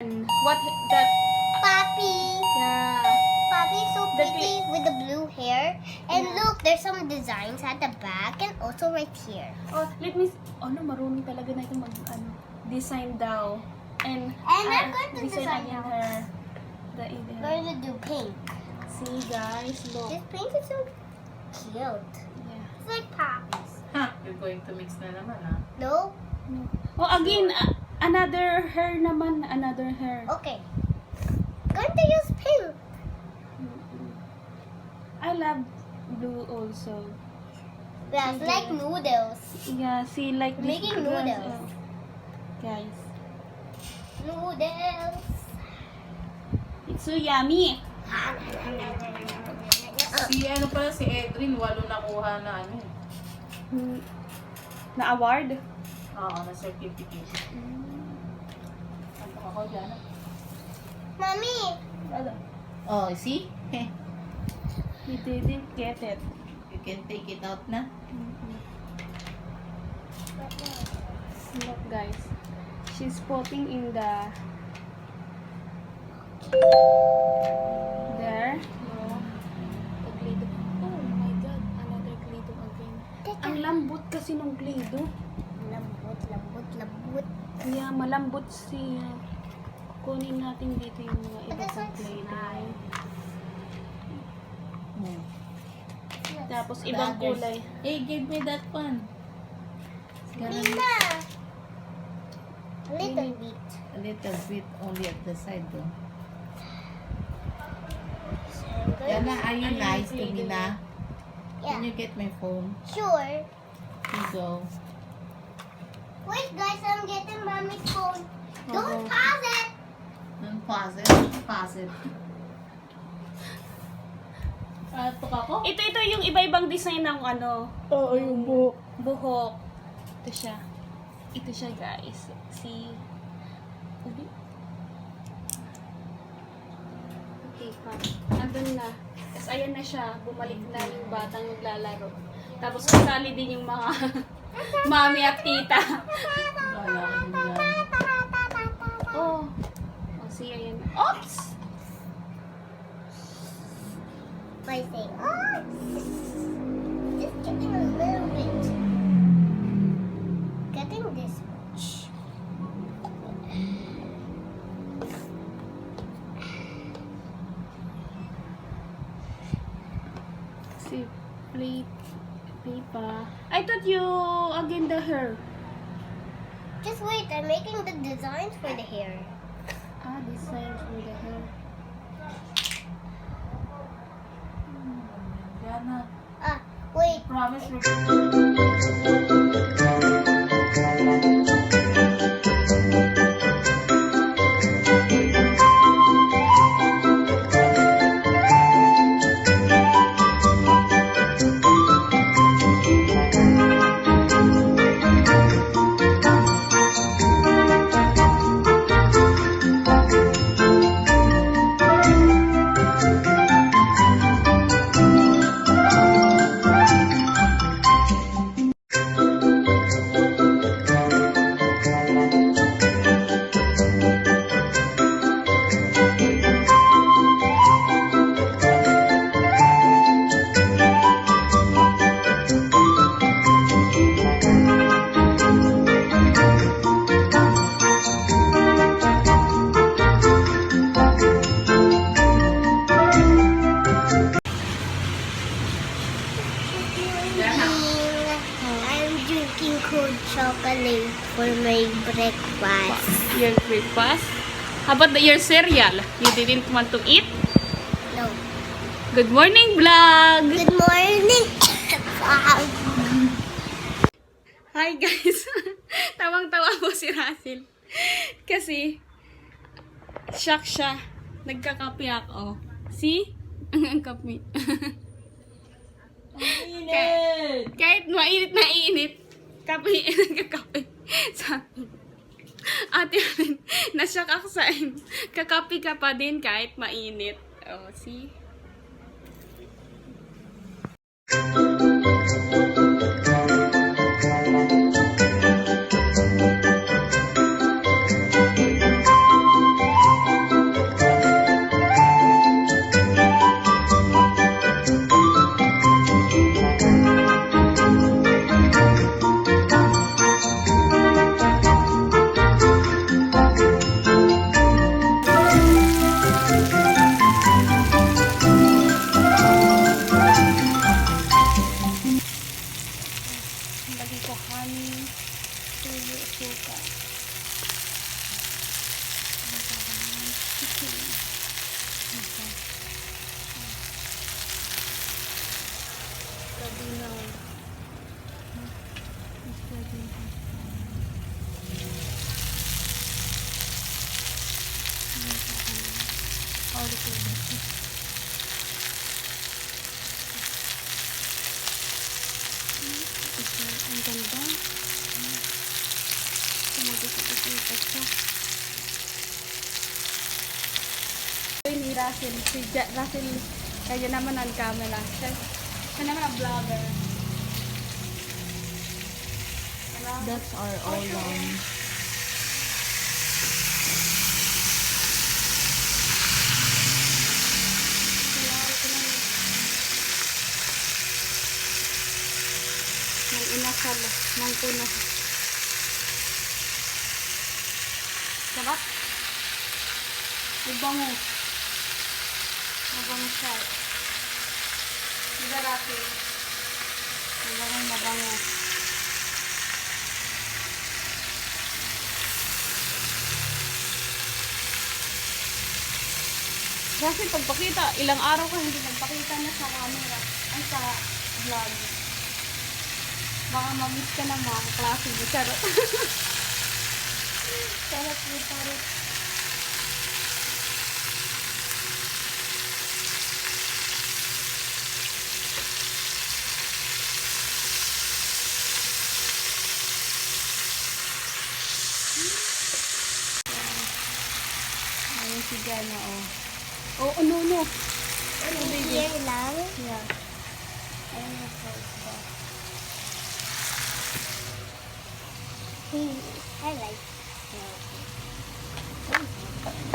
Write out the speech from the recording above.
What that? Papi. Yeah. Papi is so pretty with the blue hair. And look, there's some designs at the back and also right here. Oh, let me. Ano, marunong talaga na ito mag design daw. And I'm going to design again now. her. I'm going to do pink. See guys, look. This pink is so cute. Yeah. It's like Papi's. Ha, you're going to mix na naman, ha? No? Oh, again, another hair naman, another hair. Okay. Going to use pink. I love blue also. Yeah, it's like noodles. Yeah, see like this. Making noodles. Guys, Noodles. it's so yummy. Si ano pala, si Edrin, 8 nakuha na ano. Na award? Oo, na certificate. Ano ako, Jana? Mommy. Oh, see? We didn't get it. You can take it out na. Look guys, she's putting in the there. No. The glido. Oh my god, another glido again. Ang lambot kasi ng glido. Lambot, lambot, lambot. Kaya malambot siya. Kunin natin dito yung mga iba But this pang one's glido. Hmm. Tapos ibang kulay. Hey, give me that one. Tina. A little bit. A little bit only at the side, though. Jana, are you nice to me na? Can Yeah. you get my phone? Sure. Here you go. Wait, guys, I'm getting mommy's phone. Don't Okay. pause it. Don't pause it. Pause it. Tok ako? Ito yung iba-ibang design ng ano. Oo, yung buhok. Buhok. Ito siya. Ito siya guys. See? Sabi? Okay pa. Nandun na. Tapos ayan na siya. Bumalik na yung batang naglalaro. Tapos kasali din yung mga mami at tita. Wala ko din yan. Oh. Oh, see, ayan. Oops! By saying, oh, just getting a little bit. Getting this much. See, play pa. I thought you again the hair. Just wait, I'm making the designs for the hair. Ah, design for the hair. Jana, Ah, wait. promise me. I'm drinking cold chocolate for my breakfast. Your breakfast? How about your cereal? You didn't want to eat? No. Good morning, vlog! Good morning. Hi, guys! Tawang-tawa po si Russell. Kasi, shock siya. Nagkakape ako. See? Ang kape. Kahit mainit na init, kape, nagkakape. Sabi, ate, nashock ako sa kakape ka pa din kahit mainit. Oh, see? Oh, look at this. Ang ganda. Tumagos-agos siya. Ni Russell, si Russell, kaya naman ang camera. Siya naman ang vlogger. That's our all. Nang inasal, nang tuna. Sarap. Mabango. Mabango siya. Diba Russell? Mabango. Kasi pagpakita, ilang araw ka hindi nagpakita na sa camera, ay sa vlog. Baka ma-miss ka na mga klase mo. Charot. Charot mo, charot. Ayun si Jana, oh. Oh, no. Ano, baby? Here lang. Yeah. Ayun yung sauce ba? I like. Yeah, okay.